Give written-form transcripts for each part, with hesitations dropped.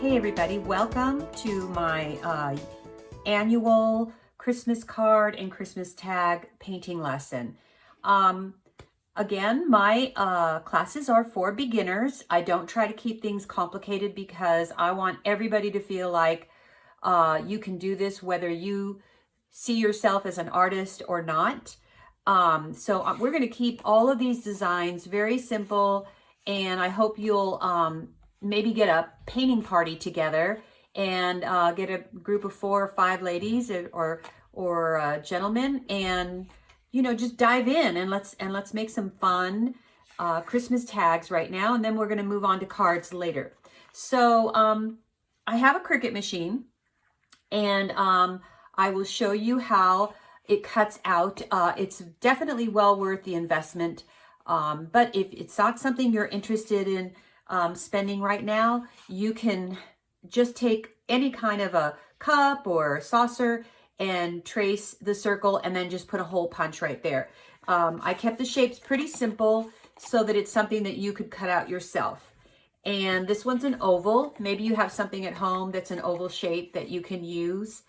Hey everybody, welcome to my annual Christmas card and Christmas tag painting lesson. Again, my classes are for beginners. I don't try to keep things complicated because I want everybody to feel like you can do this whether you see yourself as an artist or not. So we're going to keep all of these designs very simple, and I hope you'll maybe get a painting party together and get a group of 4 or 5 ladies or gentlemen, and just dive in and let's make some fun Christmas tags right now, and then we're going to move on to cards later. So I have a Cricut machine, and I will show you how it cuts out. It's definitely well worth the investment, but if it's not something you're interested in spending right now, you can just take any kind of a cup or a saucer and trace the circle and then just put a hole punch right there. I kept the shapes pretty simple so that it's something that you could cut out yourself. And this one's an oval. Maybe you have something at home that's an oval shape that you can use.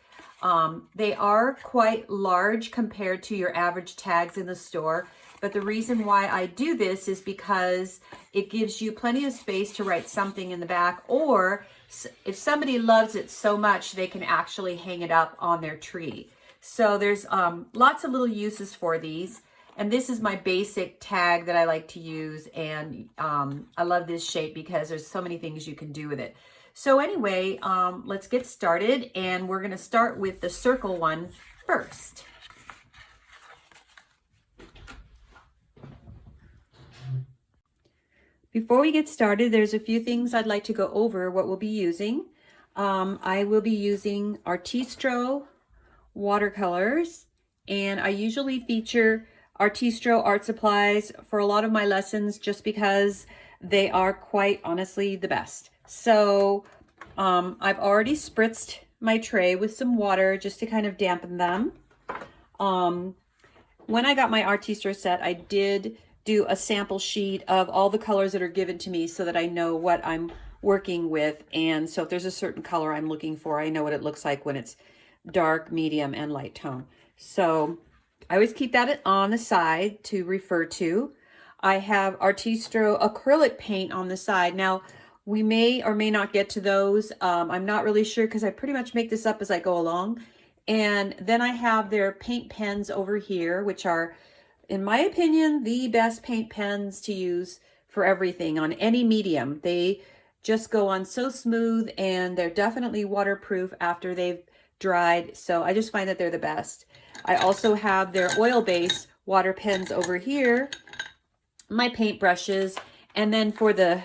They are quite large compared to your average tags in the store. But the reason why I do this is because it gives you plenty of space to write something in the back, or if somebody loves it so much, they can actually hang it up on their tree. So there's lots of little uses for these. And this is my basic tag that I like to use. And I love this shape because there's so many things you can do with it. So anyway, let's get started. And we're going to start with the circle one first. Before we get started, there's a few things I'd like to go over what we'll be using. I will be using Artistro watercolors, and I usually feature Artistro art supplies for a lot of my lessons just because they are quite honestly the best. So I've already spritzed my tray with some water just to kind of dampen them. When I got my Artistro set, I did do a sample sheet of all the colors that are given to me so that I know what I'm working with. And so if there's a certain color I'm looking for, I know what it looks like when it's dark, medium, and light tone. So I always keep that on the side to refer to. I have Artistro acrylic paint on the side. Now, we may or may not get to those. I'm not really sure because I pretty much make this up as I go along. And then I have their paint pens over here, which are, in my opinion, the best paint pens to use for everything on any medium. They just go on so smooth, and they're definitely waterproof after they've dried. So I just find that they're the best. I also have their oil-based water pens over here, my paint brushes, and then for the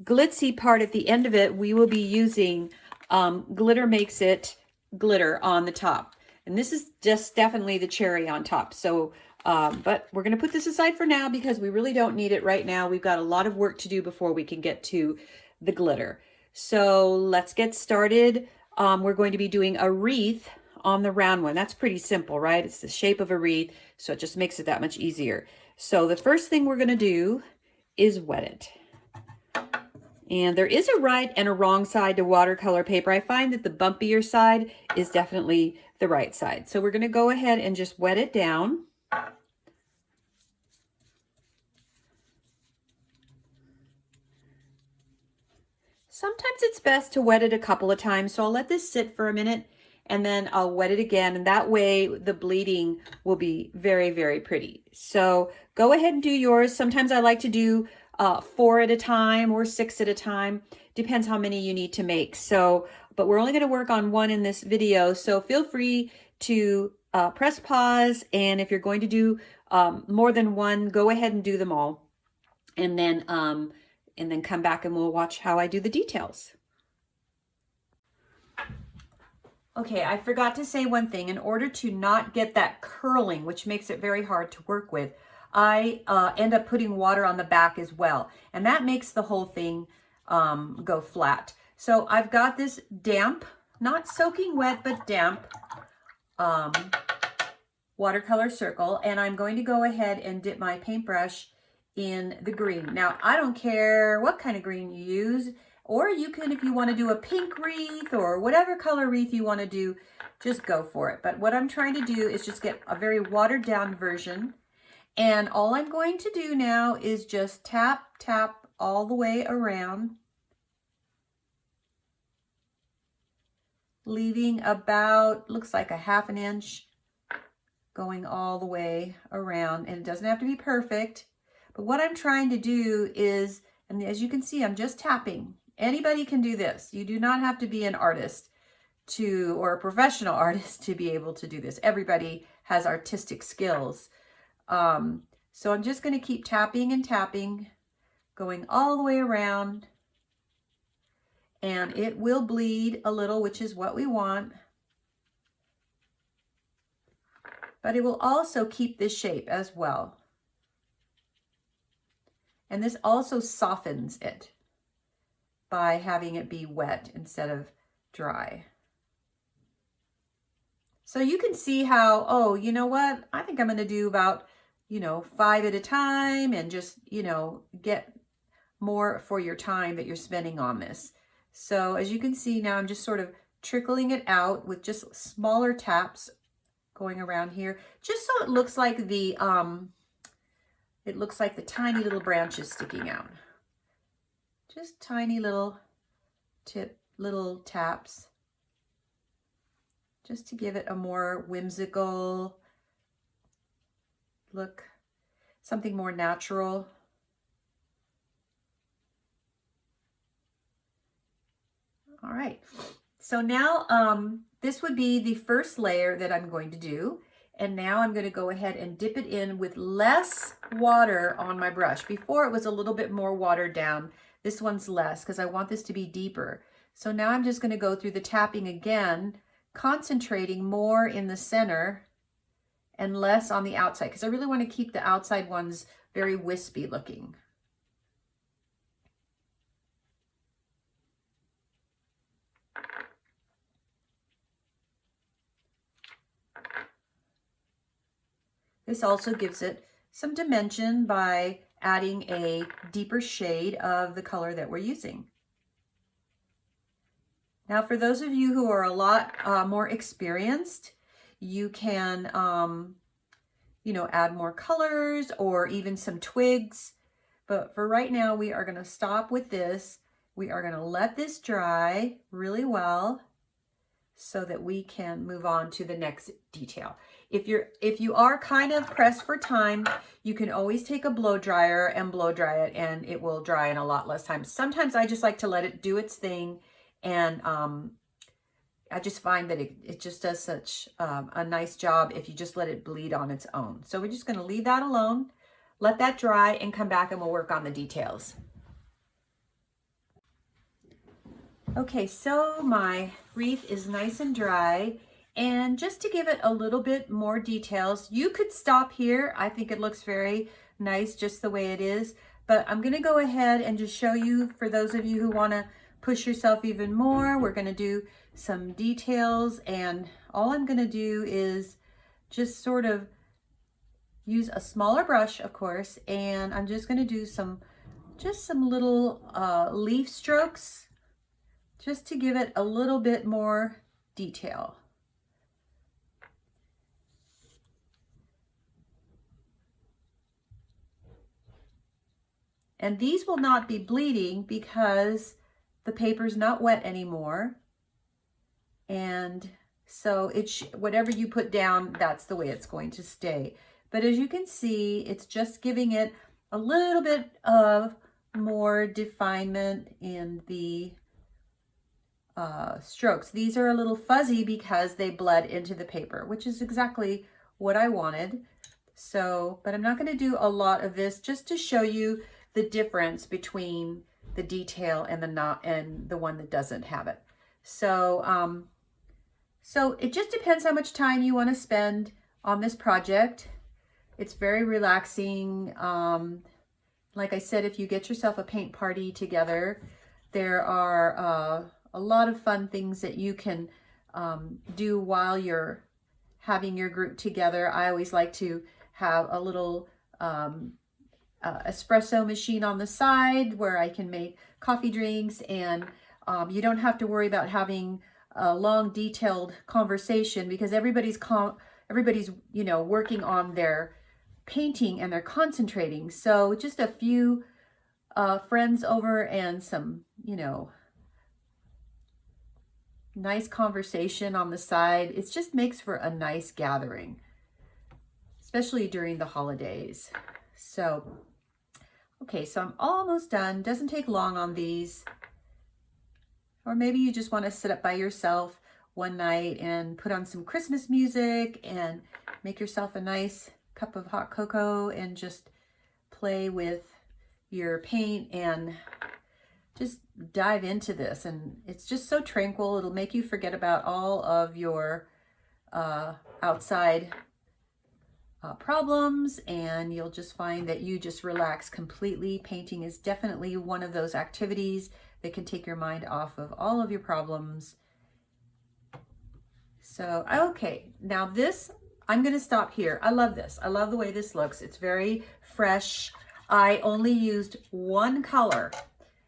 glitzy part at the end of it, we will be using Glitter Makes It glitter on the top. And this is just definitely the cherry on top. So but we're going to put this aside for now because we really don't need it right now. We've got a lot of work to do before we can get to the glitter. So let's get started. We're going to be doing a wreath on the round one. That's pretty simple, right? It's the shape of a wreath, so it just makes it that much easier. So the first thing we're going to do is wet it. And there is a right and a wrong side to watercolor paper. I find that the bumpier side is definitely the right side. So we're going to go ahead and just wet it down. Sometimes it's best to wet it a couple of times, so I'll let this sit for a minute and then I'll wet it again, and that way the bleeding will be very, very pretty. So go ahead and do yours. Sometimes I like to do 4 at a time or 6 at a time. Depends how many you need to make. So, but we're only going to work on 1 in this video, so feel free to press pause, and if you're going to do more than 1, go ahead and do them all. And then come back and we'll watch how I do the details. Okay, I forgot to say one thing. In order to not get that curling, which makes it very hard to work with, I end up putting water on the back as well. And that makes the whole thing go flat. So I've got this damp, not soaking wet, but damp watercolor circle. And I'm going to go ahead and dip my paintbrush in the green. Now, I don't care what kind of green you use. Or you can, if you want to do a pink wreath or whatever color wreath you want to do, just go for it. But what I'm trying to do is just get a very watered down version. And all I'm going to do now is just tap, tap all the way around, leaving about, looks like a ½ inch going all the way around. And it doesn't have to be perfect. But what I'm trying to do is, and as you can see, I'm just tapping. Anybody can do this. You do not have to be an artist or a professional artist to be able to do this. Everybody has artistic skills. So I'm just going to keep tapping and tapping, going all the way around. And it will bleed a little, which is what we want. But it will also keep this shape as well. And this also softens it by having it be wet instead of dry. So you can see how, oh, you know what? I think I'm going to do about, 5 at a time and just, get more for your time that you're spending on this. So as you can see now, I'm just sort of trickling it out with just smaller taps going around here, just so it looks like the tiny little branches sticking out. Just tiny little taps, just to give it a more whimsical look, something more natural. All right, so now this would be the first layer that I'm going to do. And now I'm going to go ahead and dip it in with less water on my brush. Before it was a little bit more watered down. This one's less because I want this to be deeper. So now I'm just going to go through the tapping again, concentrating more in the center and less on the outside, because I really want to keep the outside ones very wispy looking. This also gives it some dimension by adding a deeper shade of the color that we're using. Now, for those of you who are a lot more experienced, you can, add more colors or even some twigs. But for right now, we are going to stop with this. We are going to let this dry really well so that we can move on to the next detail. If you are kind of pressed for time, you can always take a blow dryer and blow dry it, and it will dry in a lot less time. Sometimes I just like to let it do its thing, and I just find that it just does such a nice job if you just let it bleed on its own. So we're just going to leave that alone, let that dry, and come back and we'll work on the details. Okay, so my wreath is nice and dry, and just to give it a little bit more details, you could stop here. I think it looks very nice just the way it is, but I'm going to go ahead and just show you, for those of you who want to push yourself even more, we're going to do some details, and all I'm going to do is just sort of use a smaller brush, of course, and I'm just going to do some little leaf strokes, just to give it a little bit more detail. And these will not be bleeding because the paper's not wet anymore. And so whatever you put down, that's the way it's going to stay. But as you can see, it's just giving it a little bit of more definement in the strokes. These are a little fuzzy because they bled into the paper, which is exactly what I wanted. So, but I'm not going to do a lot of this, just to show you the difference between the detail and the one that doesn't have it. So, so it just depends how much time you want to spend on this project. It's very relaxing. Like I said, if you get yourself a paint party together, there are a lot of fun things that you can do while you're having your group together. I always like to have a little espresso machine on the side where I can make coffee drinks, and you don't have to worry about having a long detailed conversation because everybody's you know, working on their painting and they're concentrating. So just a few friends over and some, you know, nice conversation on the side. It just makes for a nice gathering, especially during the holidays. So, okay, so I'm almost done. Doesn't take long on these. Or maybe you just want to sit up by yourself one night and put on some Christmas music and make yourself a nice cup of hot cocoa and just play with your paint and just dive into this. And it's just so tranquil. It'll make you forget about all of your outside problems, and you'll just find that you just relax completely. Painting is definitely one of those activities that can take your mind off of all of your problems. So, okay, now this, I'm going to stop here. I love this. I love the way this looks. It's very fresh. I only used one color.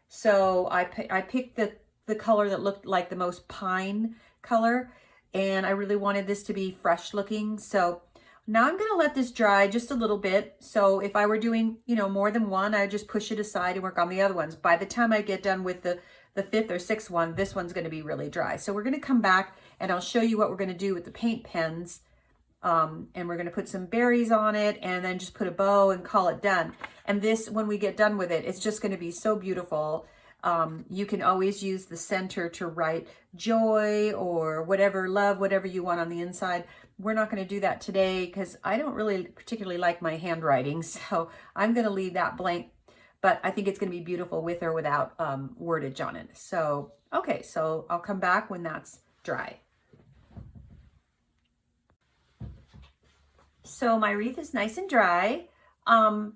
So I picked the color that looked like the most pine color, and I really wanted this to be fresh looking. So now I'm going to let this dry just a little bit. So if I were doing, you know, more than one, I would just push it aside and work on the other ones. By the time I get done with the fifth or sixth one, this one's going to be really dry. So we're going to come back and I'll show you what we're going to do with the paint pens. And we're going to put some berries on it and then just put a bow and call it done. And this, when we get done with it, it's just going to be so beautiful. You can always use the center to write joy or whatever, love, whatever you want on the inside. We're not going to do that today because I don't really particularly like my handwriting. So I'm going to leave that blank, but I think it's going to be beautiful with or without wordage on it. So, okay, so I'll come back when that's dry. So my wreath is nice and dry.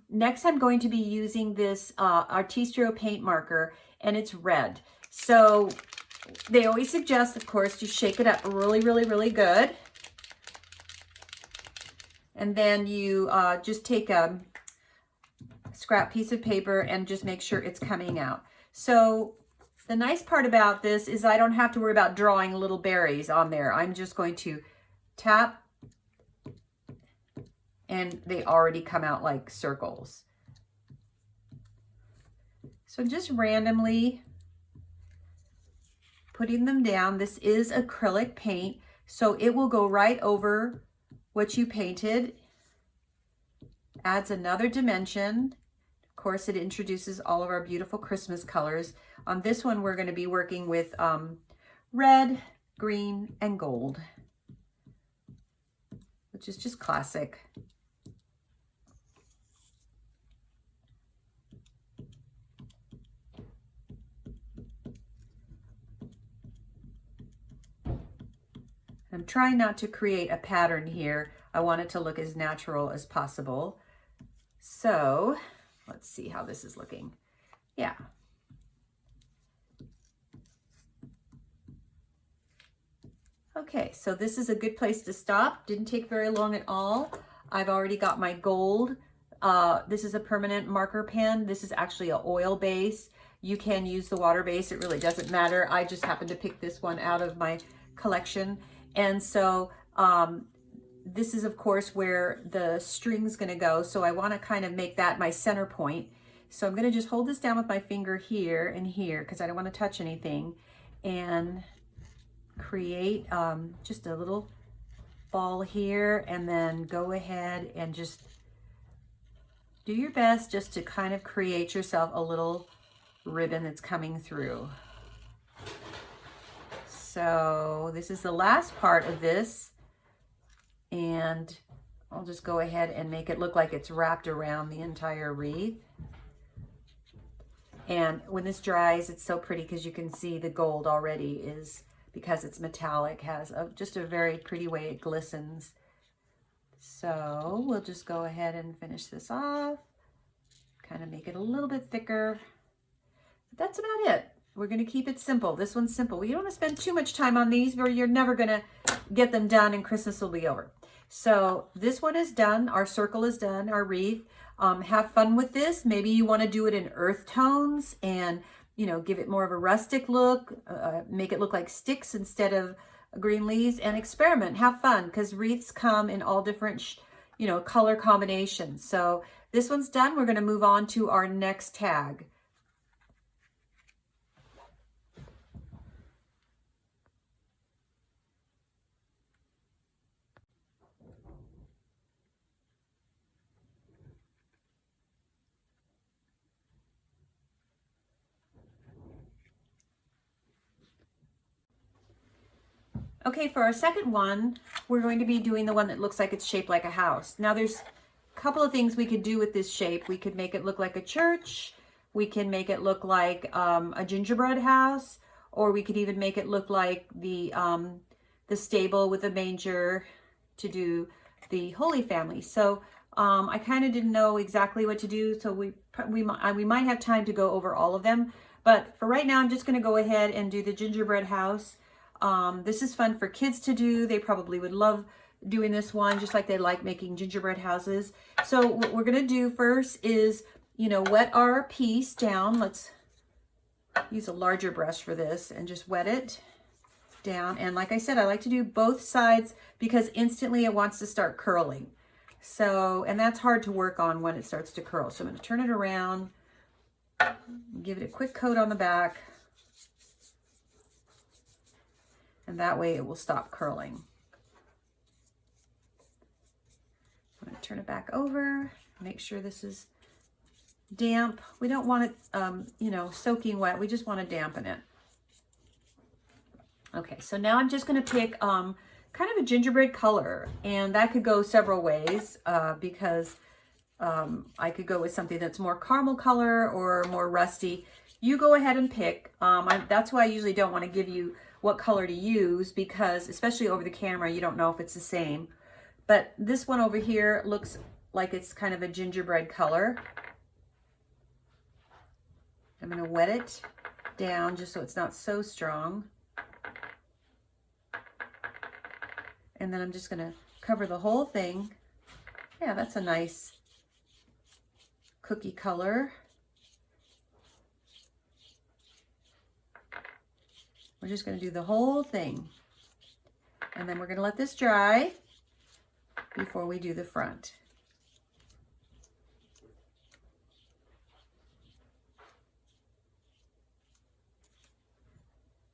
Next I'm going to be using this Artistro paint marker, and it's red. So they always suggest, of course, to shake it up really, really, really good. And then you just take a scrap piece of paper and just make sure it's coming out. So the nice part about this is I don't have to worry about drawing little berries on there. I'm just going to tap, and they already come out like circles. So just randomly putting them down. This is acrylic paint, so it will go right over what you painted. Adds another dimension. Of course, it introduces all of our beautiful Christmas colors. On this one, we're going to be working with red, green, and gold, which is just classic. I'm trying not to create a pattern here. I want it to look as natural as possible. So let's see how this is looking. Yeah. Okay, so this is a good place to stop. Didn't take very long at all. I've already got my gold. This is a permanent marker pen. This is actually an oil base. You can use the water base. It really doesn't matter. I just happened to pick this one out of my collection. And so this is, of course, where the string's going to go. So I want to kind of make that my center point. So I'm going to just hold this down with my finger here and here because I don't want to touch anything, and create just a little ball here, and then go ahead and just do your best just to kind of create yourself a little ribbon that's coming through. So this is the last part of this, and I'll just go ahead and make it look like it's wrapped around the entire wreath. And when this dries, it's so pretty because you can see the gold already is, because it's metallic, has just a very pretty way it glistens. So we'll just go ahead and finish this off, kind of make it a little bit thicker. But that's about it. We're going to keep it simple. This one's simple. We don't want to spend too much time on these, or you're never going to get them done and Christmas will be over. So this one is done. Our circle is done, our wreath. Have fun with this. Maybe you want to do it in earth tones and, you know, give it more of a rustic look, make it look like sticks instead of green leaves, and experiment. Have fun, because wreaths come in all different, you know, color combinations. So this one's done. We're going to move on to our next tag. Okay, for our second one, we're going to be doing the one that looks like it's shaped like a house. Now there's a couple of things we could do with this shape. We could make it look like a church. We can make it look like a gingerbread house, or we could even make it look like the stable with a manger to do the Holy Family. So I kind of didn't know exactly what to do, so we might have time to go over all of them. But for right now, I'm just going to go ahead and do the gingerbread house. This is fun for kids to do. They probably would love doing this one, just like they like making gingerbread houses. So what we're going to do first is, you know, wet our piece down. Let's use a larger brush for this and just wet it down. And like I said, I like to do both sides because instantly it wants to start curling. So, and that's hard to work on when it starts to curl. So I'm going to turn it around, give it a quick coat on the back. And that way it will stop curling. I'm going to turn it back over, make sure this is damp. We don't want it, you know, soaking wet. We just want to dampen it. Okay, so now I'm just going to pick kind of a gingerbread color, and that could go several ways because I could go with something that's more caramel color or more rusty. You go ahead and pick. That's why I usually don't want to give you what color to use, because especially over the camera, you don't know if it's the same. But this one over here looks like it's kind of a gingerbread color. I'm going to wet it down just so it's not so strong. And then I'm just going to cover the whole thing. Yeah, that's a nice cookie color. We're just going to do the whole thing. And then we're going to let this dry before we do the front.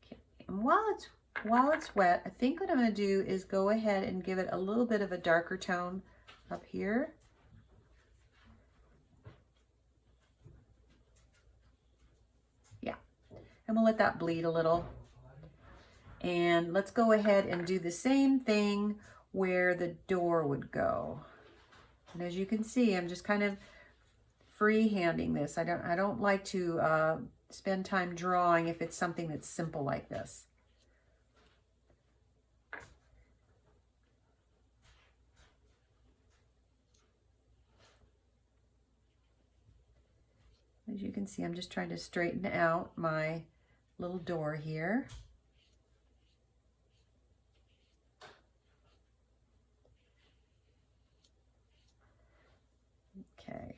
Okay. And while it's wet, I think what I'm going to do is go ahead and give it a little bit of a darker tone up here. Yeah. And we'll let that bleed a little. And let's go ahead and do the same thing where the door would go. And as you can see, I'm just kind of free-handing this. I don't like to spend time drawing if it's something that's simple like this. As you can see, I'm just trying to straighten out my little door here. Okay,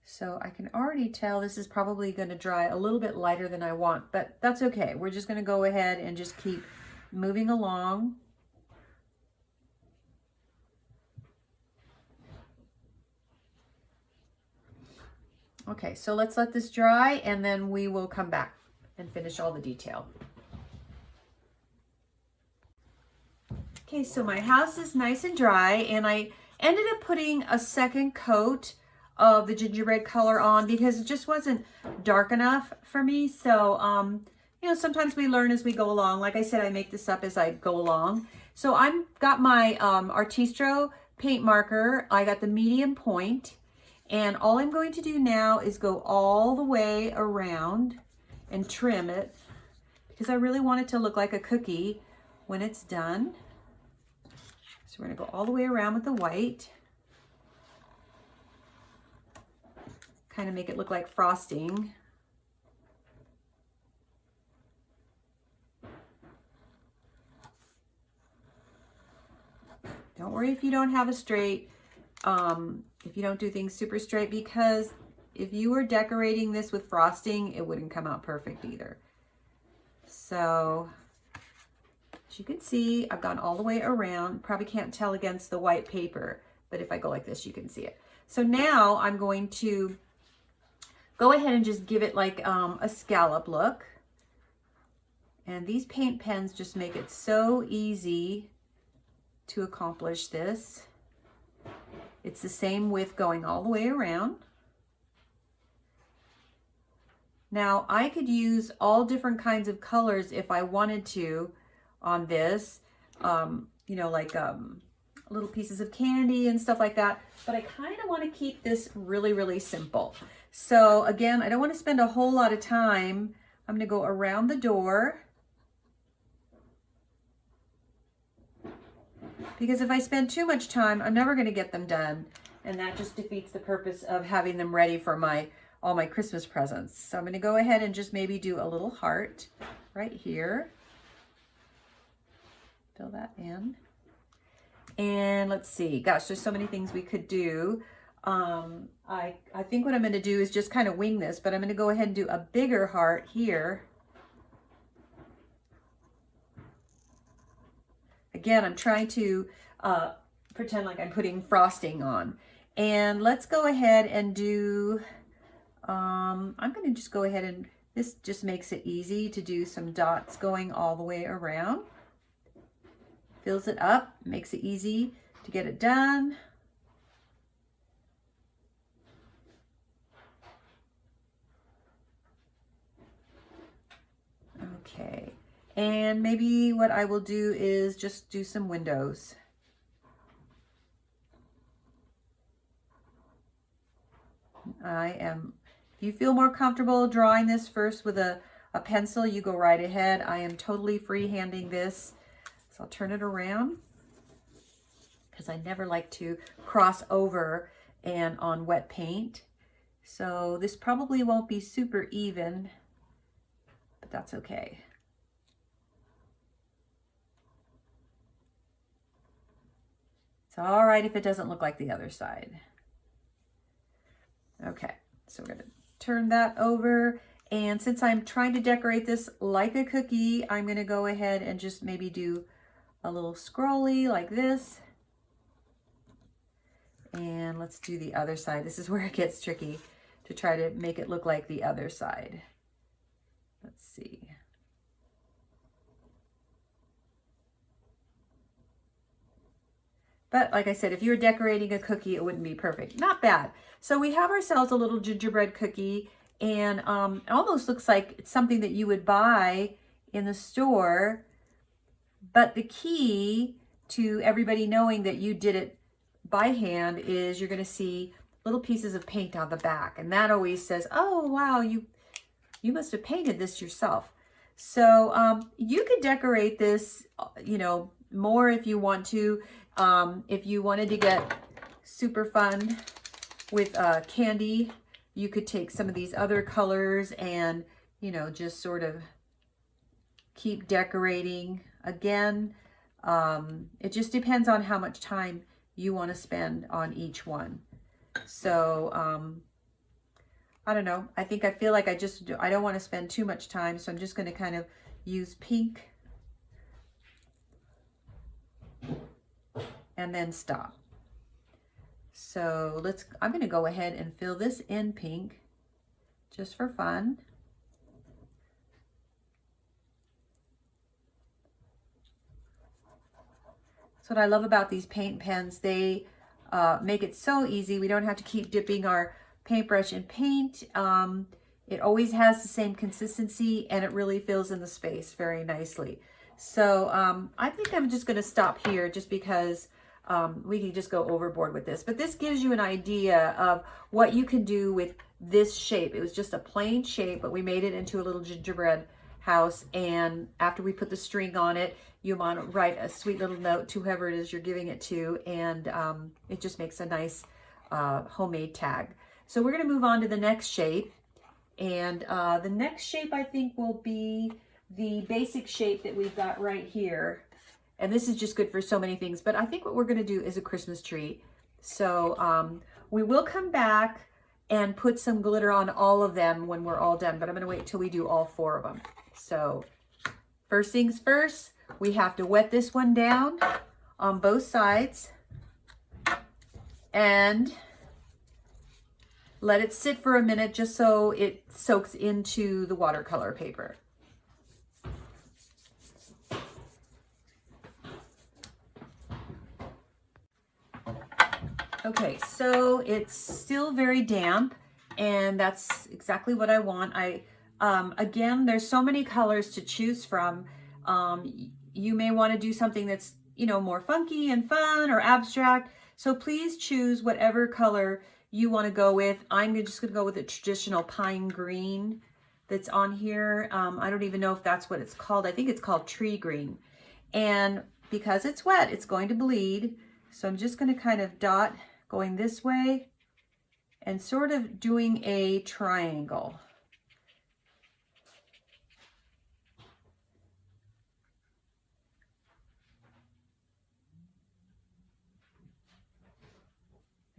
so I can already tell this is probably going to dry a little bit lighter than I want, but that's okay. We're just going to go ahead and just keep moving along. Okay, so let's let this dry and then we will come back and finish all the detail. Okay, so my house is nice and dry, and I ended up putting a second coat of the gingerbread color on because it just wasn't dark enough for me. So, you know, sometimes we learn as we go along. Like I said, I make this up as I go along. So I've got my Artistro paint marker. I got the medium point, and all I'm going to do now is go all the way around and trim it because I really want it to look like a cookie when it's done. So we're going to go all the way around with the white. Kind of make it look like frosting. Don't worry if you don't have a straight if you don't do things super straight, because if you were decorating this with frosting, it wouldn't come out perfect either. So as you can see, I've gone all the way around. Probably can't tell against the white paper, but if I go like this, you can see it. So now I'm going to go ahead and just give it like a scallop look. And these paint pens just make it so easy to accomplish this. It's the same with going all the way around. Now I could use all different kinds of colors if I wanted to on this, you know, like little pieces of candy and stuff like that, but I kind of want to keep this really, really simple. So again, I don't want to spend a whole lot of time. I'm going to go around the door, because if I spend too much time, I'm never going to get them done, and that just defeats the purpose of having them ready for all my Christmas presents. So I'm going to go ahead and just maybe do a little heart right here. Fill that in. And let's see, gosh, there's so many things we could do. I think what I'm going to do is just kind of wing this, but I'm going to go ahead and do a bigger heart here. Again, I'm trying to pretend like I'm putting frosting on. And let's go ahead and do, I'm going to just go ahead and, this just makes it easy to do some dots going all the way around. Fills it up, makes it easy to get it done. Okay, and maybe what I will do is just do some windows. If you feel more comfortable drawing this first with a pencil, you go right ahead. I am totally free-handing this. So I'll turn it around, because I never like to cross over and on wet paint. So this probably won't be super even, but that's okay. It's all right if it doesn't look like the other side. Okay, so we're going to turn that over. And since I'm trying to decorate this like a cookie, I'm going to go ahead and just maybe do a little scrolly like this. And let's do the other side. This is where it gets tricky, to try to make it look like the other side. Let's see. But like I said, if you were decorating a cookie, it wouldn't be perfect. Not bad. So we have ourselves a little gingerbread cookie, and it almost looks like it's something that you would buy in the store. But the key to everybody knowing that you did it by hand is you're going to see little pieces of paint on the back. And that always says, oh, wow, you must have painted this yourself. So you could decorate this, you know, more if you want to. If you wanted to get super fun with candy, you could take some of these other colors and, you know, just sort of keep decorating. Again, it just depends on how much time you want to spend on each one. So I don't know. I feel like I don't want to spend too much time, so I'm just going to kind of use pink and then stop. So I'm going to go ahead and fill this in pink just for fun. That's what I love about these paint pens. They make it so easy. We don't have to keep dipping our paintbrush in paint. It always has the same consistency, and it really fills in the space very nicely. So I think I'm just going to stop here, just because we can just go overboard with this. But this gives you an idea of what you can do with this shape. It was just a plain shape, but we made it into a little gingerbread house. And after we put the string on it, you want to write a sweet little note to whoever it is you're giving it to. And it just makes a nice homemade tag. So we're going to move on to the next shape. And the next shape, I think, will be the basic shape that we've got right here. And this is just good for so many things. But I think what we're going to do is a Christmas tree. So we will come back and put some glitter on all of them when we're all done, but I'm gonna wait till we do all 4 of them. So first things first, we have to wet this one down on both sides and let it sit for a minute just so it soaks into the watercolor paper. Okay, so it's still very damp, and that's exactly what I want. Again, there's so many colors to choose from. You may want to do something that's, you know, more funky and fun or abstract. So please choose whatever color you want to go with. I'm just going to go with the traditional pine green that's on here. I don't even know if that's what it's called. I think it's called tree green. And because it's wet, it's going to bleed. So I'm just going to kind of dot going this way and sort of doing a triangle.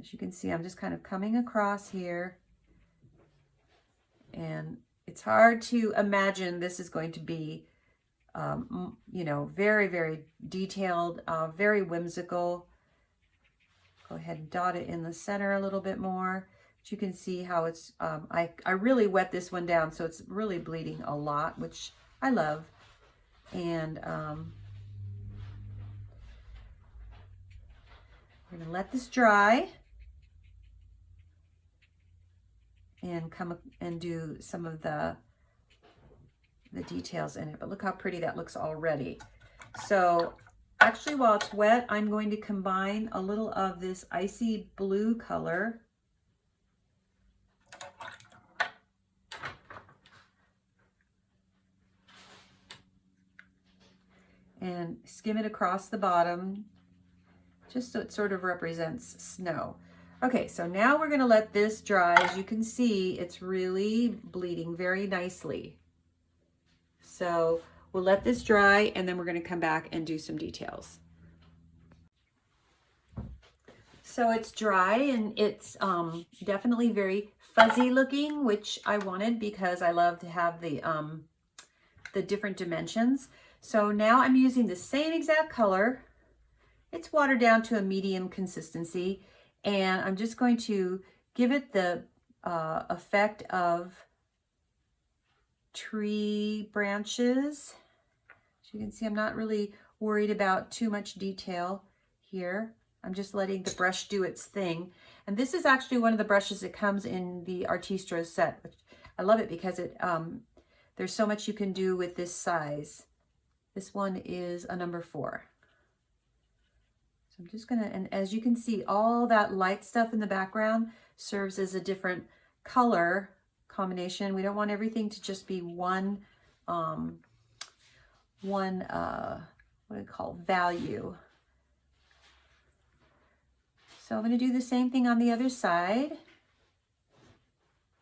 As you can see, I'm just kind of coming across here, and it's hard to imagine this is going to be, you know, very, very detailed, very whimsical. Go ahead and dot it in the center a little bit more. But you can see how it's, I really wet this one down, so it's really bleeding a lot, which I love. And we're gonna let this dry and come and do some of the details in it. But look how pretty that looks already. So actually, while it's wet, I'm going to combine a little of this icy blue color and skim it across the bottom, just so it sort of represents snow. Okay, so now we're gonna let this dry. As you can see, it's really bleeding very nicely. So we'll let this dry, and then we're gonna come back and do some details. So it's dry, and it's definitely very fuzzy looking, which I wanted because I love to have the different dimensions. So now I'm using the same exact color. It's watered down to a medium consistency, and I'm just going to give it the effect of tree branches. As you can see, I'm not really worried about too much detail here. I'm just letting the brush do its thing. And this is actually one of the brushes that comes in the Artistro set, which I love it because it there's so much you can do with this size. This one is a number 4. So I'm just gonna, and as you can see, all that light stuff in the background serves as a different color combination. We don't want everything to just be one what do you call value. So I'm going to do the same thing on the other side.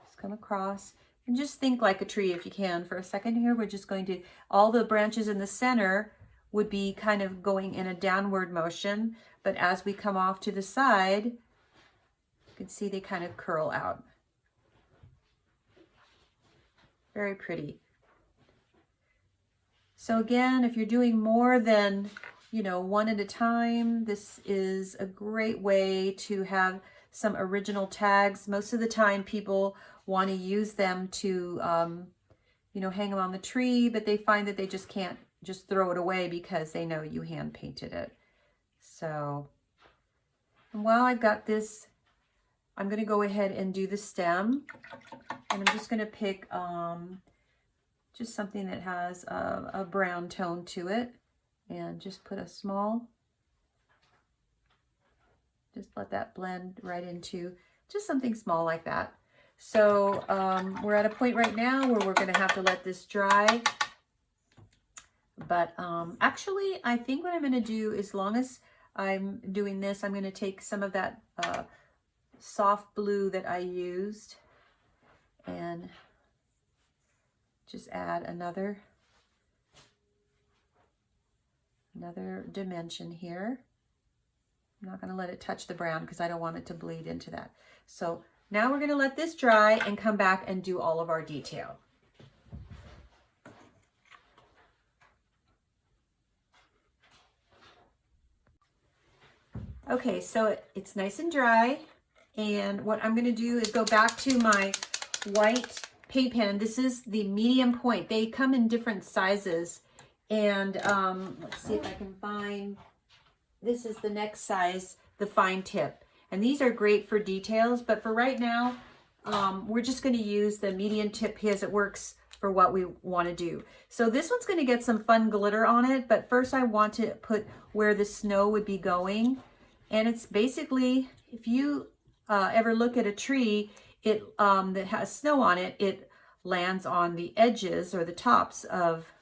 Just come across and just think like a tree if you can for a second here. We're just going to, all the branches in the center would be kind of going in a downward motion, but as we come off to the side, you can see they kind of curl out. Very pretty. So again, if you're doing more than, you know, one at a time, this is a great way to have some original tags. Most of the time people want to use them to, you know, hang them on the tree, but they find that they just can't just throw it away because they know you hand painted it. So, and while I've got this, I'm going to go ahead and do the stem, and I'm just going to pick just something that has a brown tone to it, and just put a small, just let that blend right into just something small like that. So we're at a point right now where we're going to have to let this dry. But actually, I think what I'm going to do, as long as I'm doing this, I'm going to take some of that soft blue that I used and just add another dimension here. I'm not going to let it touch the brown because I don't want it to bleed into that. So now we're going to let this dry and come back and do all of our detail. Okay, so it's nice and dry, and what I'm going to do is go back to my white paint pen. This is the medium point. They come in different sizes, and let's see if I can find, this is the next size, the fine tip. And these are great for details, but for right now, we're just going to use the medium tip because it works for what we want to do. So this one's going to get some fun glitter on it, but first I want to put where the snow would be going. And it's basically, if you ever look at a tree that has snow on it, it lands on the edges or the tops of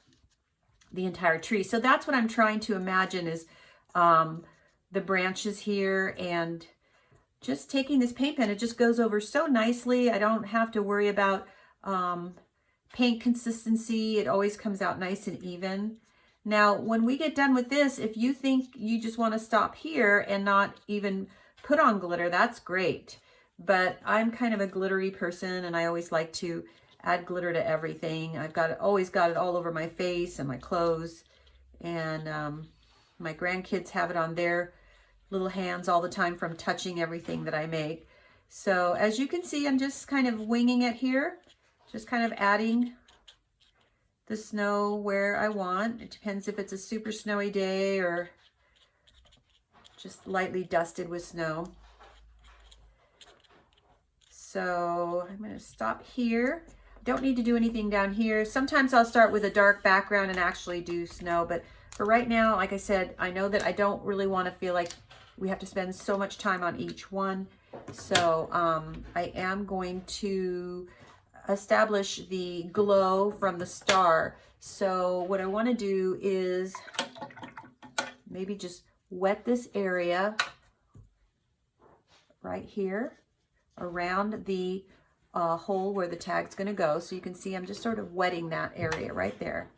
the entire tree. So that's what I'm trying to imagine is the branches here, and just taking this paint pen, it just goes over so nicely. I don't have to worry about paint consistency. It always comes out nice and even. Now, when we get done with this, if you think you just want to stop here and not even put on glitter, that's great. But I'm kind of a glittery person, and I always like to add glitter to everything. I've always got it all over my face and my clothes, and my grandkids have it on their little hands all the time from touching everything that I make. So as you can see, I'm just kind of winging it here, just kind of adding the snow where I want. It depends if it's a super snowy day or just lightly dusted with snow. So I'm going to stop here. Don't need to do anything down here. Sometimes I'll start with a dark background and actually do snow, but for right now, like I said, I know that I don't really want to feel like we have to spend so much time on each one. So I am going to establish the glow from the star. So what I want to do is maybe just wet this area right here around the hole where the tag's going to go. So you can see I'm just sort of wetting that area right there.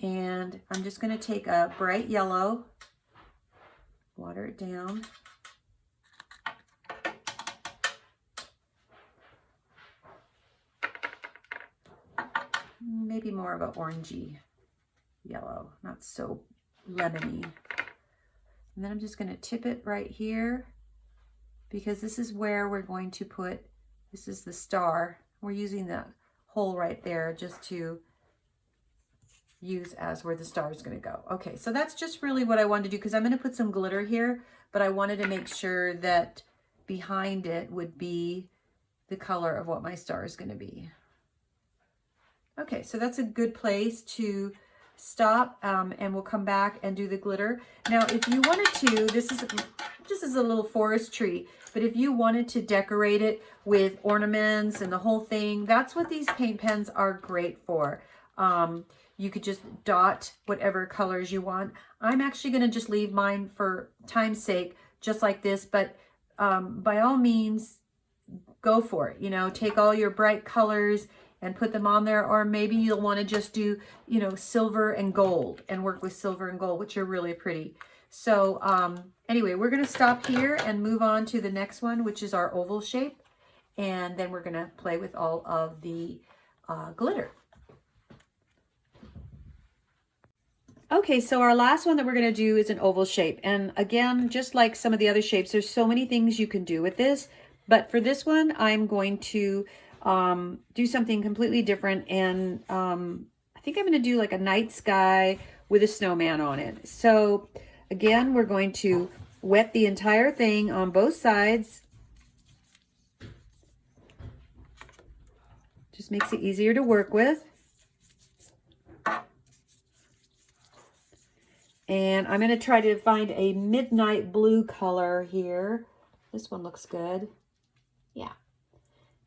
And I'm just going to take a bright yellow, water it down. Maybe more of an orangey yellow, not so lemony. And then I'm just going to tip it right here, because this is where we're going to put, this is the star. We're using the hole right there just to use as where the star is going to go. Okay, so that's just really what I wanted to do, because I'm going to put some glitter here, but I wanted to make sure that behind it would be the color of what my star is going to be. Okay, so that's a good place to stop, and we'll come back and do the glitter. Now, if you wanted to, this is a little forest tree, but if you wanted to decorate it with ornaments and the whole thing, that's what these paint pens are great for. You could just dot whatever colors you want. I'm actually going to just leave mine for time's sake, just like this, but by all means, go for it. You know, take all your bright colors and put them on there, or maybe you'll want to just do, you know, silver and gold and work with silver and gold, which are really pretty. So anyway, we're going to stop here and move on to the next one, which is our oval shape. And then we're going to play with all of the glitter. Okay, so our last one that we're going to do is an oval shape. And again, just like some of the other shapes, there's so many things you can do with this. But for this one, I'm going to do something completely different. And I think I'm going to do like a night sky with a snowman on it. So again, we're going to wet the entire thing on both sides. Just makes it easier to work with. And I'm going to try to find a midnight blue color here. This one looks good. Yeah.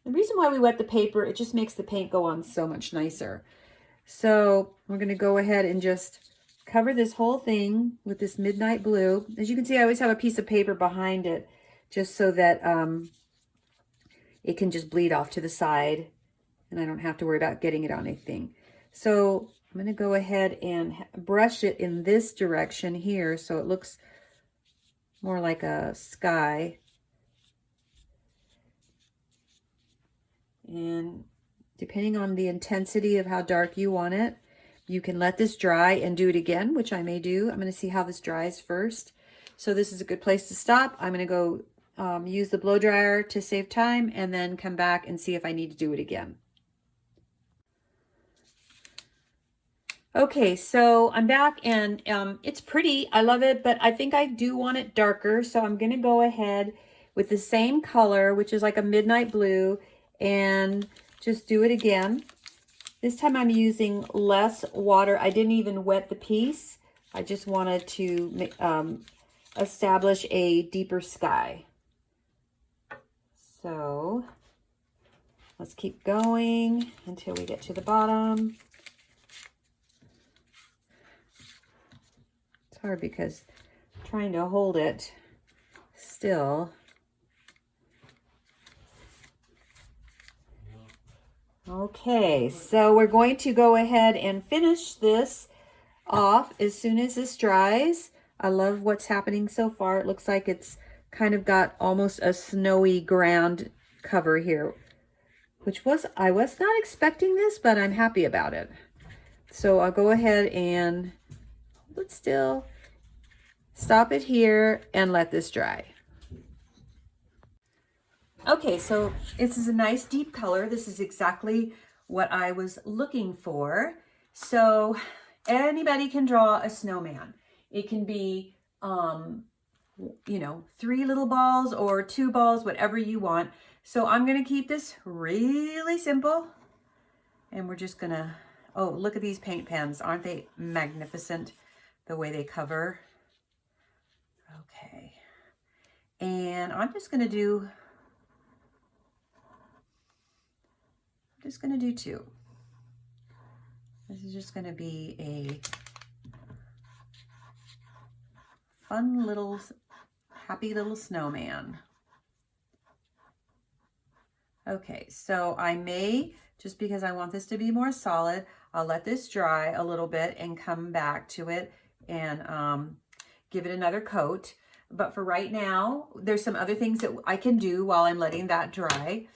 The reason why we wet the paper, it just makes the paint go on so much nicer. So we're going to go ahead and just cover this whole thing with this midnight blue. As you can see, I always have a piece of paper behind it just so that it can just bleed off to the side and I don't have to worry about getting it on anything. So I'm I'm going to go ahead and brush it in this direction here so it looks more like a sky. And depending on the intensity of how dark you want it, you can let this dry and do it again, which I may do. I'm going to see how this dries first. So this is a good place to stop. I'm going to go use the blow dryer to save time and then come back and see if I need to do it again. Okay, so I'm back and it's pretty. I love it, but I think I do want it darker. So I'm going to go ahead with the same color, which is like a midnight blue, and just do it again. This time I'm using less water. I didn't even wet the piece. I just wanted to establish a deeper sky. So let's keep going until we get to the bottom. It's hard because I'm trying to hold it still. Okay, so we're going to go ahead and finish this off as soon as this dries. I love what's happening so far. It looks like it's kind of got almost a snowy ground cover here, which I was not expecting this, but I'm happy about it. So I'll go ahead and hold it still, stop it here, and let this dry. Okay, so this is a nice deep color. This is exactly what I was looking for. So anybody can draw a snowman. It can be, you know, 3 little balls or 2 balls, whatever you want. So I'm going to keep this really simple. And we're just going to, oh, look at these paint pens. Aren't they magnificent the way they cover? Okay. And I'm just going to do 2. This is just going to be a fun little, happy little snowman. Okay, so I may, just because I want this to be more solid, I'll let this dry a little bit and come back to it and give it another coat. But for right now, there's some other things that I can do while I'm letting that dry.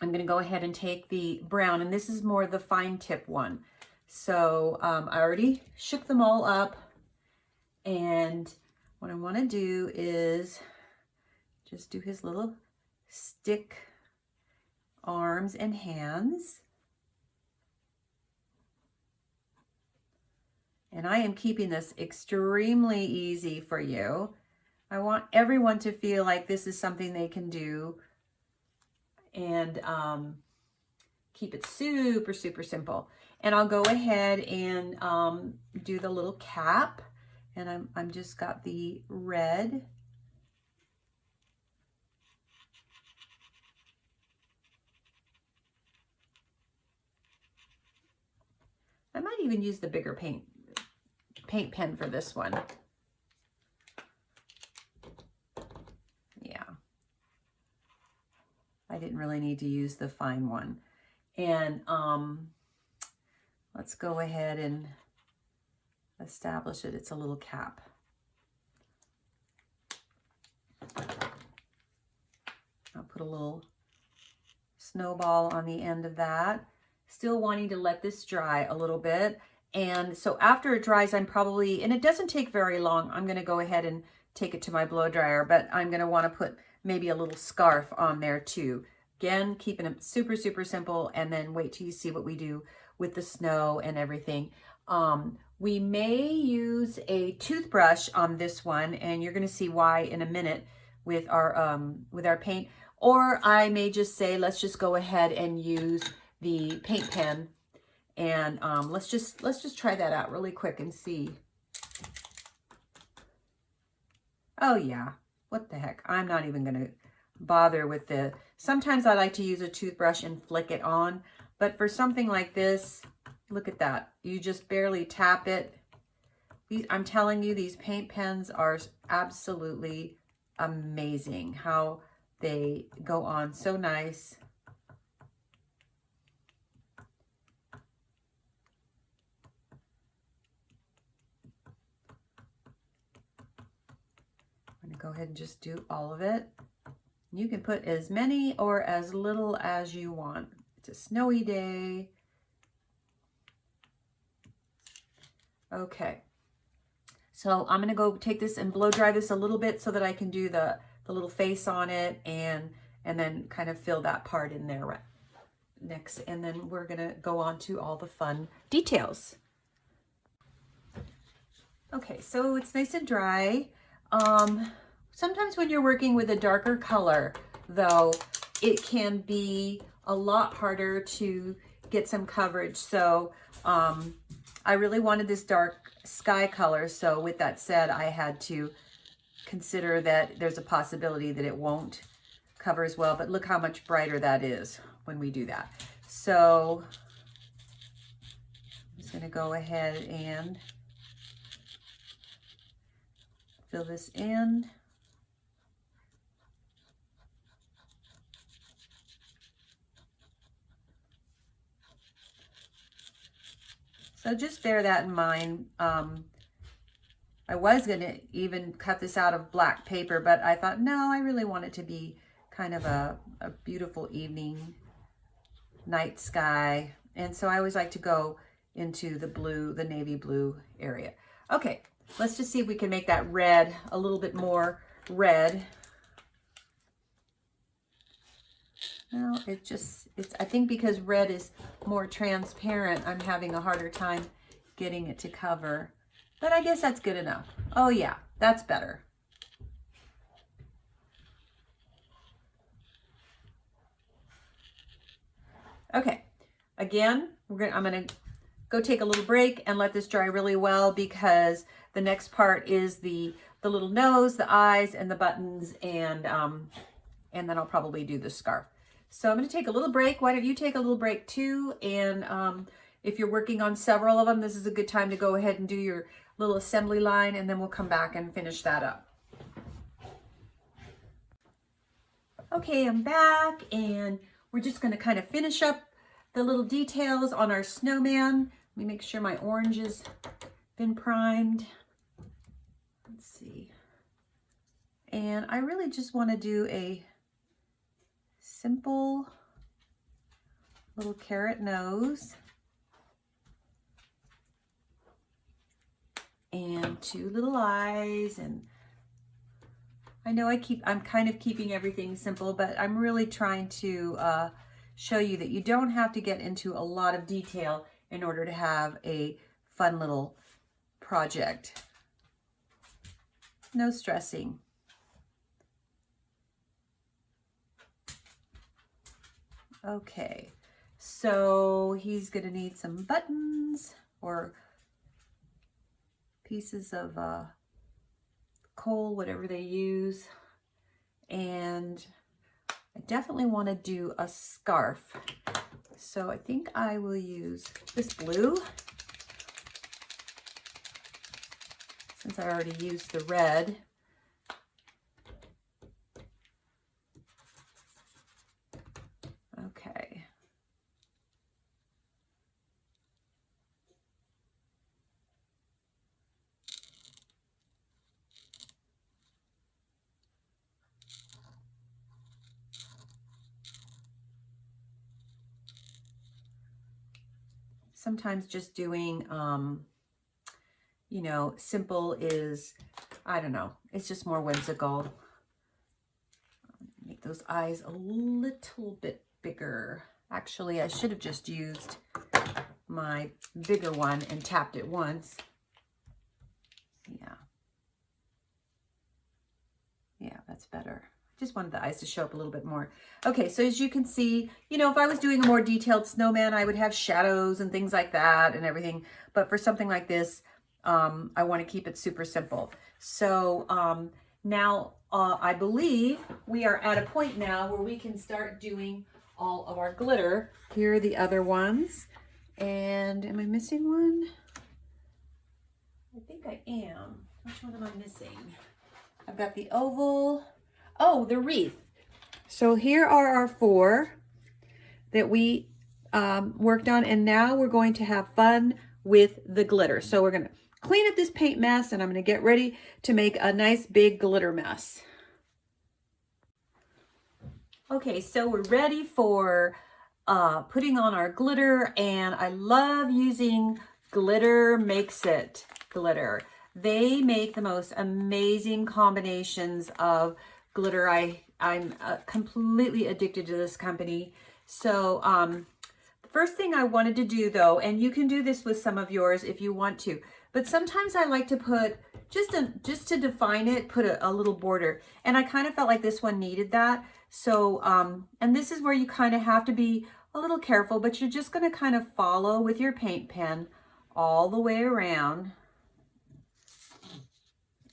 I'm going to go ahead and take the brown, and this is more the fine tip one. So I already shook them all up, and what I want to do is just do his little stick arms and hands. And I am keeping this extremely easy for you. I want everyone to feel like this is something they can do, and keep it super, super simple. And I'll go ahead and do the little cap, and I'm just got the red. I might even use the bigger paint pen for this one. Yeah. I didn't really need to use the fine one. And let's go ahead and establish it. It's a little cap. I'll put a little snowball on the end of that. Still wanting to let this dry a little bit. And so after it dries, I'm probably, and it doesn't take very long, I'm going to go ahead and take it to my blow dryer, but I'm going to want to put maybe a little scarf on there too. Again, keeping it super, super simple, and then wait till you see what we do with the snow and everything. We may use a toothbrush on this one, and you're going to see why in a minute with our paint. Or I may just say, let's just go ahead and use the paint pen, and let's just try that out really quick and see. Oh yeah, what the heck? I'm not even going to bother with the, sometimes I like to use a toothbrush and flick it on, but for something like this, look at that. You just barely tap it. I'm telling you, these paint pens are absolutely amazing how they go on so nice. go ahead and just do all of it. You can put as many or as little as you want. It's a snowy day. Okay. So I'm going to go take this and blow dry this a little bit so that I can do the little face on it and then kind of fill that part in there right next. And then we're going to go on to all the fun details. Okay, so it's nice and dry. Sometimes when you're working with a darker color, though, it can be a lot harder to get some coverage. So I really wanted this dark sky color. So with that said, I had to consider that there's a possibility that it won't cover as well. But look how much brighter that is when we do that. So I'm just going to go ahead and fill this in. So just bear that in mind. I was going to even cut this out of black paper, but I thought, no, I really want it to be kind of a beautiful evening, night sky. And so I always like to go into the blue, the navy blue area. Okay, let's just see if we can make that red a little bit more red. No, I think because red is more transparent, I'm having a harder time getting it to cover. But I guess that's good enough. Oh yeah, that's better. Okay, again, I'm gonna go take a little break and let this dry really well, because the next part is the little nose, the eyes, and the buttons, and then I'll probably do the scarf. So I'm going to take a little break. Why don't you take a little break too? And if you're working on several of them, this is a good time to go ahead and do your little assembly line, and then we'll come back and finish that up. Okay, I'm back, and we're just going to kind of finish up the little details on our snowman. Let me make sure my orange has been primed. Let's see. And I really just want to do a simple little carrot nose and two little eyes. And I know I'm kind of keeping everything simple, but I'm really trying to show you that you don't have to get into a lot of detail in order to have a fun little project. No stressing. Okay, so he's gonna need some buttons or pieces of coal, whatever they use. And I definitely want to do a scarf. So I think I will use this blue, since I already used the red. Okay. Sometimes just doing, you know, simple is, I don't know, it's just more whimsical. Make those eyes a little bit bigger. Actually, I should have just used my bigger one and tapped it once. Yeah. Yeah, that's better. Just wanted the eyes to show up a little bit more. Okay, so as you can see, you know, if I was doing a more detailed snowman, I would have shadows and things like that and everything. But for something like this, I want to keep it super simple. So now I believe we are at a point now where we can start doing all of our glitter. Here are the other ones. And am I missing one? I think I am. Which one am I missing? I've got the oval. Oh, the wreath. So here are our 4 that we worked on, and now we're going to have fun with the glitter. So we're going to clean up this paint mess, and I'm going to get ready to make a nice big glitter mess. Okay, so we're ready for putting on our glitter, and I love using Glitter Makes It glitter. They make the most amazing combinations of glitter. I'm completely addicted to this company. So the first thing I wanted to do though, and you can do this with some of yours if you want to, but sometimes I like to put, just to define it, put a little border. And I kind of felt like this one needed that. So, and this is where you kind of have to be a little careful, but you're just going to kind of follow with your paint pen all the way around.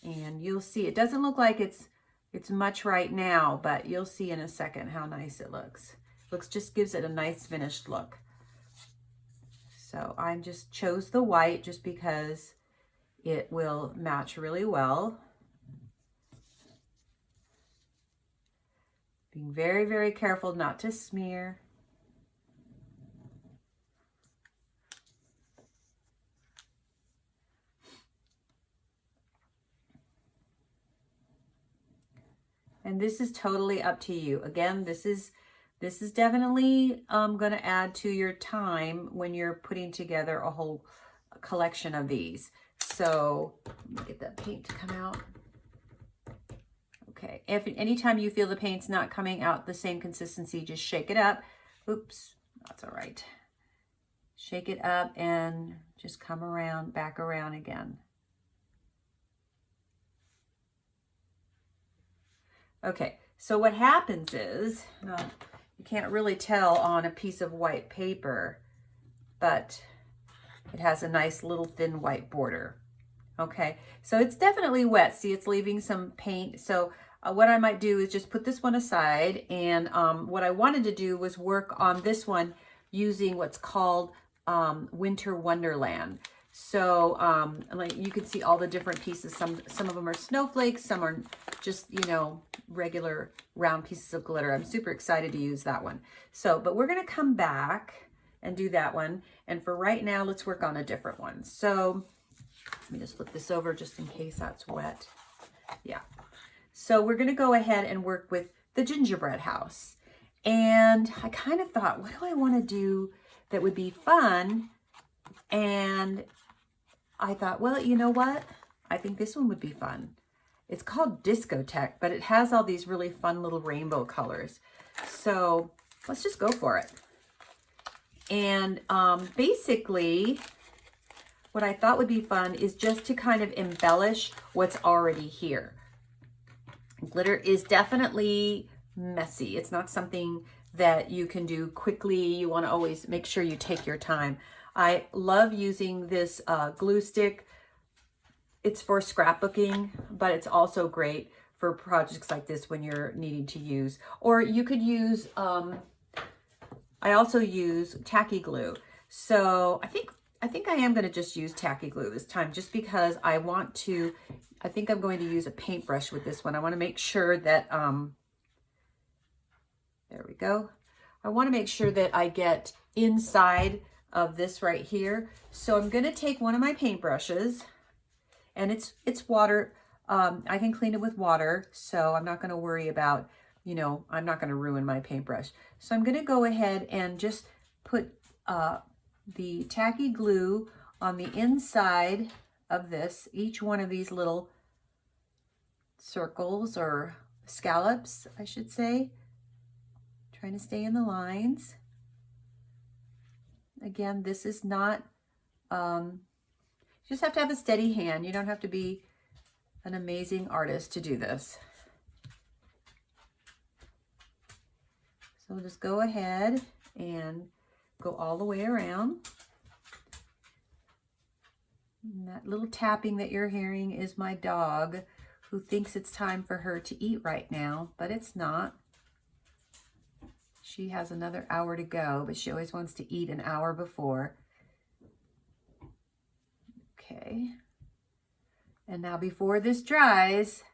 And you'll see, it doesn't look like it's much right now, but you'll see in a second how nice it looks. Just gives it a nice finished look. So I just chose the white just because it will match really well. Being very, very careful not to smear. And this is totally up to you. Again, this is definitely going to add to your time when you're putting together a whole collection of these. So let me get that paint to come out. Okay, if anytime you feel the paint's not coming out the same consistency, just shake it up. Oops, that's all right. Shake it up and just come around, back around again. Okay, so what happens is, you can't really tell on a piece of white paper, but it has a nice little thin white border. Okay, so it's definitely wet. See, it's leaving some paint. So what I might do is just put this one aside. And what I wanted to do was work on this one using what's called Winter Wonderland. So like you can see all the different pieces. Some of them are snowflakes, some are just, you know, regular round pieces of glitter. I'm super excited to use that one. So, but we're gonna come back and do that one. And for right now, let's work on a different one. So let me just flip this over just in case that's wet. Yeah. So we're gonna go ahead and work with the gingerbread house. And I kind of thought, what do I wanna do that would be fun? And I thought, well, you know what? I think this one would be fun. It's called Discotheque, but it has all these really fun little rainbow colors. So let's just go for it. And basically, what I thought would be fun is just to kind of embellish what's already here. Glitter is definitely messy. It's not something that you can do quickly. You want to always make sure you take your time. I love using this glue stick. It's for scrapbooking, but it's also great for projects like this when you're needing to use. Or you could use, I also use tacky glue. So I think I am going to just use tacky glue this time, just because I want to, I think I'm going to use a paintbrush with this one. I want to make sure that, there we go. I want to make sure that I get inside of this right here. So I'm going to take one of my paintbrushes, and it's water. I can clean it with water, so I'm not going to worry about, you know, I'm not going to ruin my paintbrush. So I'm going to go ahead and just put the tacky glue on the inside of this, each one of these little circles or scallops, I should say. Trying to stay in the lines. Again, this is not, you just have to have a steady hand. You don't have to be an amazing artist to do this. So just go ahead and go all the way around. And that little tapping that you're hearing is my dog, who thinks it's time for her to eat right now, but it's not. She has another hour to go, but she always wants to eat an hour before. Okay. And now before this dries,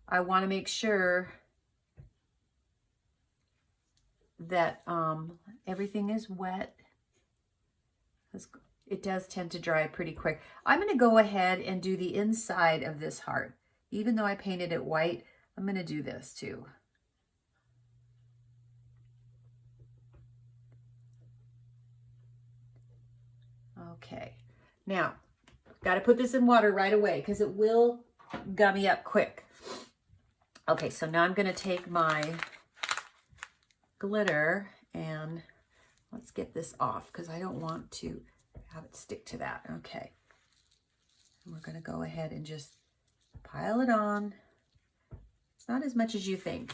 I want to make sure that everything is wet. It does tend to dry pretty quick. I'm going to go ahead and do the inside of this heart. Even though I painted it white, I'm going to do this too. Okay, now got to put this in water right away because it will gummy up quick. Okay, so now I'm going to take my glitter and let's get this off because I don't want to have it stick to that. Okay, and we're going to go ahead and just pile it on. It's not as much as you think.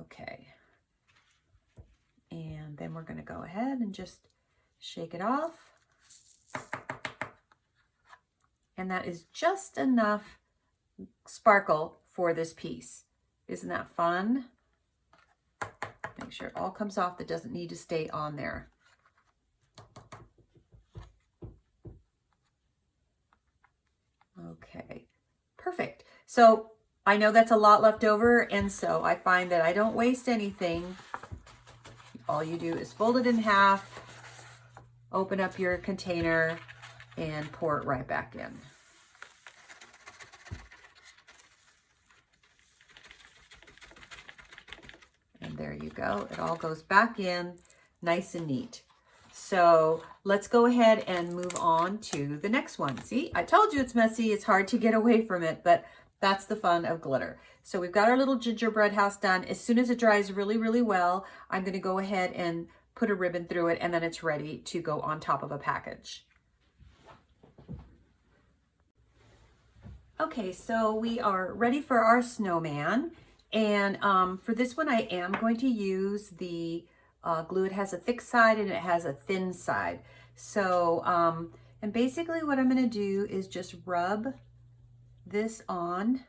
Okay, and then we're going to go ahead and just shake it off. And that is just enough sparkle for this piece. Isn't that fun? Make sure it all comes off. That doesn't need to stay on there. Okay, perfect. So I know that's a lot left over, and so I find that I don't waste anything. All you do is fold it in half, open up your container, and pour it right back in. And there you go. It all goes back in nice and neat. So let's go ahead and move on to the next one. See, I told you it's messy. It's hard to get away from it, but that's the fun of glitter. So we've got our little gingerbread house done. As soon as it dries really, really well, I'm going to go ahead and put a ribbon through it, and then it's ready to go on top of a package. Okay, so we are ready for our snowman. And for this one, I am going to use the glue. It has a thick side and it has a thin side. So, and basically what I'm going to do is just rub this on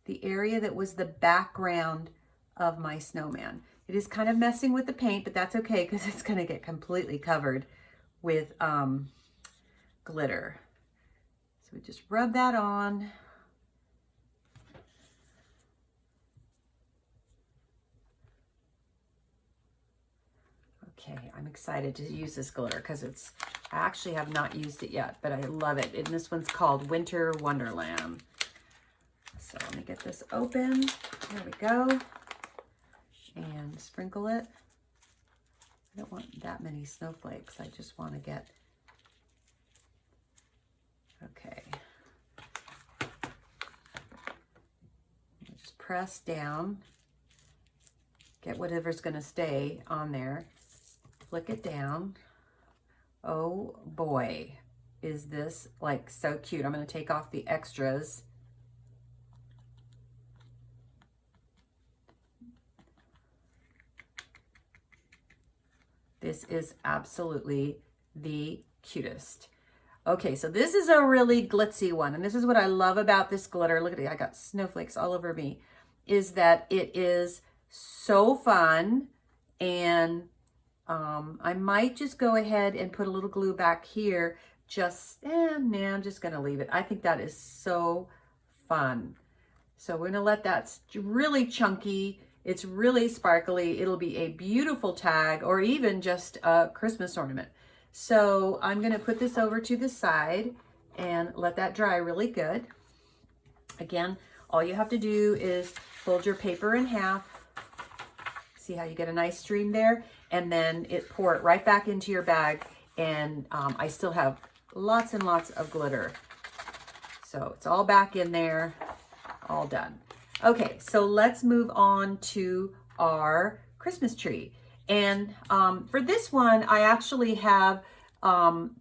the area that was the background of my snowman. It is kind of messing with the paint, but that's okay because it's going to get completely covered with glitter. So we just rub that on. Okay, I'm excited to use this glitter because I actually have not used it yet, but I love it. And this one's called Winter Wonderland. So let me get this open. There we go. And sprinkle it. I don't want that many snowflakes. I just want to get, okay. Just press down. Get whatever's going to stay on there. Flick it down. Oh boy, is this like so cute. I'm going to take off the extras. This is absolutely the cutest. Okay, so this is a really glitzy one, and this is what I love about this glitter. Look at it, I got snowflakes all over me, is that it is so fun. And I might just go ahead and put a little glue back here. Nah, I'm just gonna leave it. I think that is so fun. So we're gonna let that really chunky. It's really sparkly. It'll be a beautiful tag or even just a Christmas ornament. So I'm gonna put this over to the side and let that dry really good. Again, all you have to do is fold your paper in half. See how you get a nice stream there? And then pour it right back into your bag. And I still have lots and lots of glitter. So it's all back in there, all done. Okay, so let's move on to our Christmas tree. And for this one, I actually have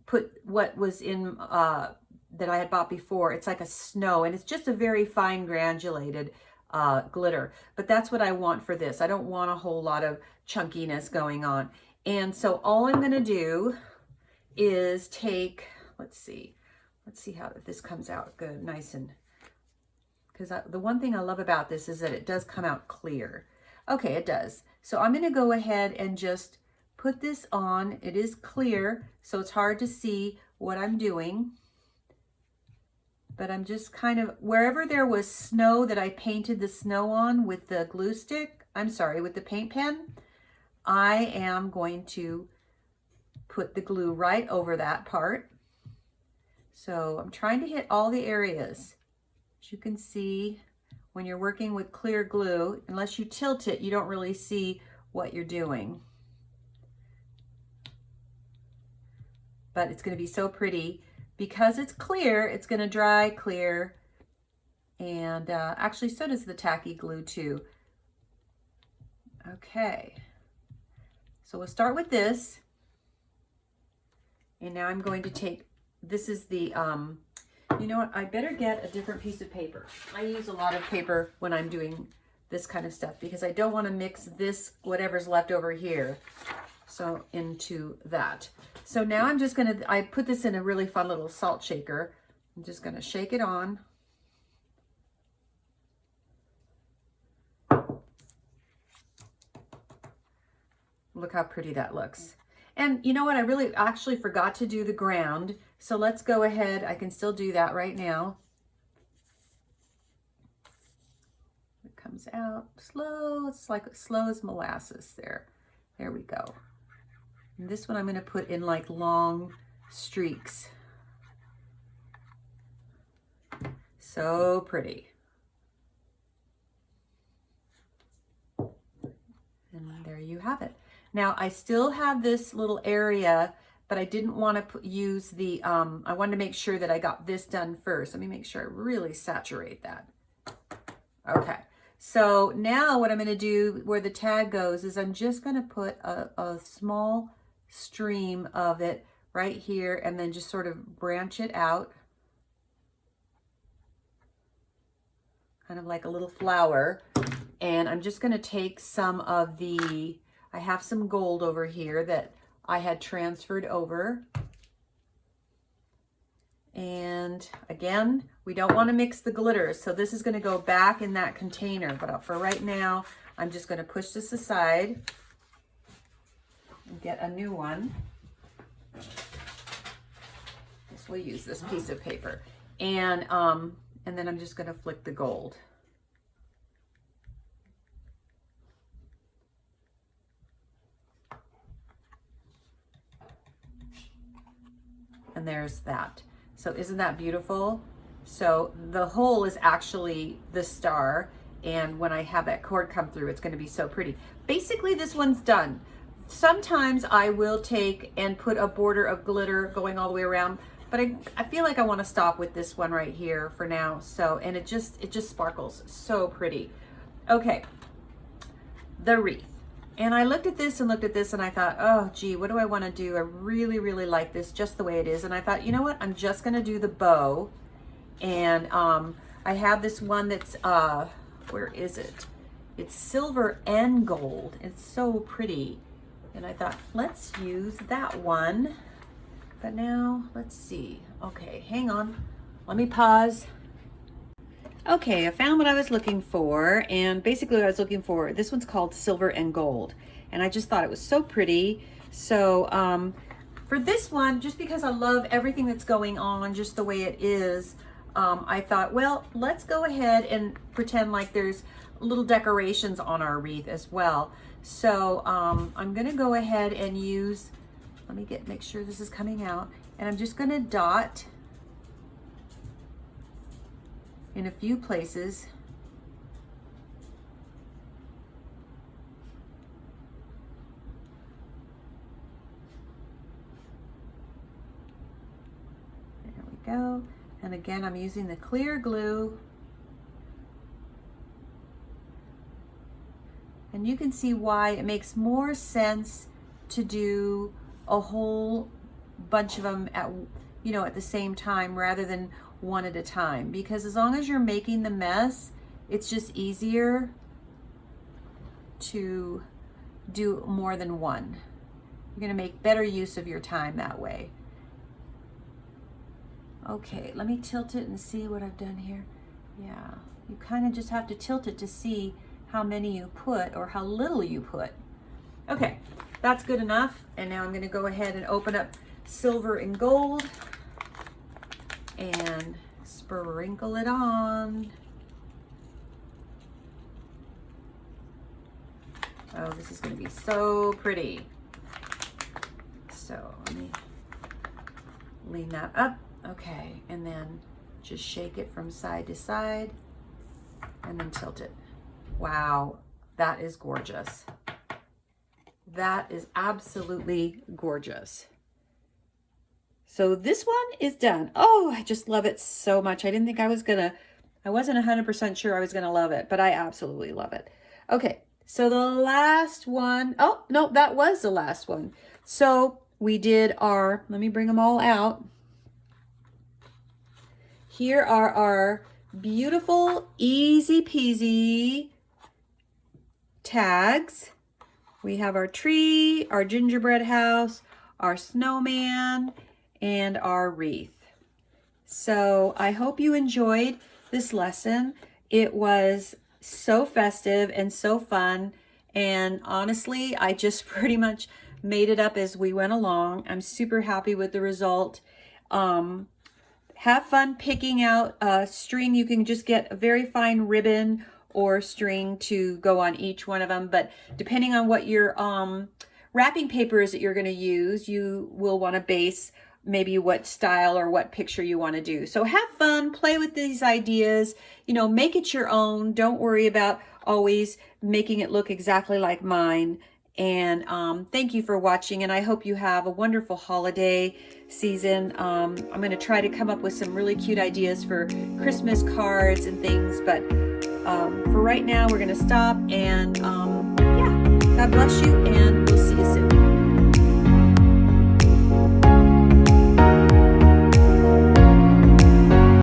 put what was in, that I had bought before. It's like a snow, and it's just a very fine granulated glitter, but that's what I want for this. I don't want a whole lot of chunkiness going on. And so all I'm going to do is take, let's see how this comes out good, nice, and because the one thing I love about this is that it does come out clear. Okay, it does. So I'm going to go ahead and just put this on. It is clear, so it's hard to see what I'm doing. But I'm just kind of, wherever there was snow that I painted the snow on with the glue stick, with the paint pen, I am going to put the glue right over that part. So I'm trying to hit all the areas. As you can see, when you're working with clear glue, unless you tilt it, you don't really see what you're doing. But it's going to be so pretty. Because it's clear, it's going to dry clear. And actually, so does the tacky glue too. Okay. So we'll start with this. And now I'm going to take, this is the, you know what, I better get a different piece of paper. I use a lot of paper when I'm doing this kind of stuff because I don't want to mix this, whatever's left over here, so into that. So now I'm just going to, I put this in a really fun little salt shaker. I'm just going to shake it on. Look how pretty that looks. And you know what? I really actually forgot to do the ground. So let's go ahead. I can still do that right now. It comes out slow. It's like slow as molasses there. There we go. And this one I'm going to put in like long streaks. So pretty. And there you have it. Now I still have this little area, but I didn't want to use the, I wanted to make sure that I got this done first. Let me make sure I really saturate that. Okay, so now what I'm going to do where the tag goes is I'm just going to put a small stream of it right here and then just sort of branch it out. Kind of like a little flower. And I'm just going to take some of the, I have some gold over here that I had transferred over. And again, we don't want to mix the glitters, so this is going to go back in that container. But for right now, I'm just going to push this aside and get a new one. We'll use this piece of paper. And then I'm just going to flick the gold. And there's that. So isn't that beautiful? So the hole is actually the star, and when I have that cord come through, it's going to be so pretty. Basically, this one's done. Sometimes I will take and put a border of glitter going all the way around, but I feel like I want to stop with this one right here for now. So, and it just sparkles so pretty. Okay, the wreath. And I looked at this and I thought, oh, gee, what do I want to do? I really, really like this just the way it is. And I thought, you know what? I'm just going to do the bow. And I have this one that's, where is it? It's silver and gold. It's so pretty. And I thought, let's use that one. But now, let's see. Okay, hang on. Let me pause. Okay, I found what I was looking for, and basically what I was looking for, this one's called Silver and Gold, and I just thought it was so pretty. So for this one, just because I love everything that's going on just the way it is, I thought, well, let's go ahead and pretend like there's little decorations on our wreath as well. So I'm gonna go ahead and use, let me make sure this is coming out, and I'm just gonna dot in a few places. There we go. And again, I'm using the clear glue. And you can see why it makes more sense to do a whole bunch of them at, you know, at the same time rather than one at a time, because as long as you're making the mess, it's just easier to do more than one. You're going to make better use of your time that way. Okay, let me tilt it and see what I've done here. Yeah, you kind of just have to tilt it to see how many you put or how little you put. Okay, that's good enough. And now I'm going to go ahead and open up Silver and Gold and sprinkle it on. Oh, this is going to be so pretty. So let me lean that up. Okay, and then just shake it from side to side and then tilt it. Wow, that is gorgeous. That is absolutely gorgeous. So this one is done. Oh, I just love it so much. I didn't think I wasn't 100% sure I was gonna love it, but I absolutely love it. Okay, so the last one, oh, no, that was the last one. So we did our, let me bring them all out. Here are our beautiful, easy peasy tags. We have our tree, our gingerbread house, our snowman, and our wreath. So I hope you enjoyed this lesson. It was so festive and so fun. And honestly, I just pretty much made it up as we went along. I'm super happy with the result. Have fun picking out a string. You can just get a very fine ribbon or string to go on each one of them. But depending on what your wrapping paper is that you're going to use, you will want to base maybe what style or what picture you want to do. So have fun, play with these ideas, you know, make it your own. Don't worry about always making it look exactly like mine. And thank you for watching, and I hope you have a wonderful holiday season. I'm going to try to come up with some really cute ideas for Christmas cards and things, but for right now, we're going to stop, and yeah, God bless you, and we'll see you soon.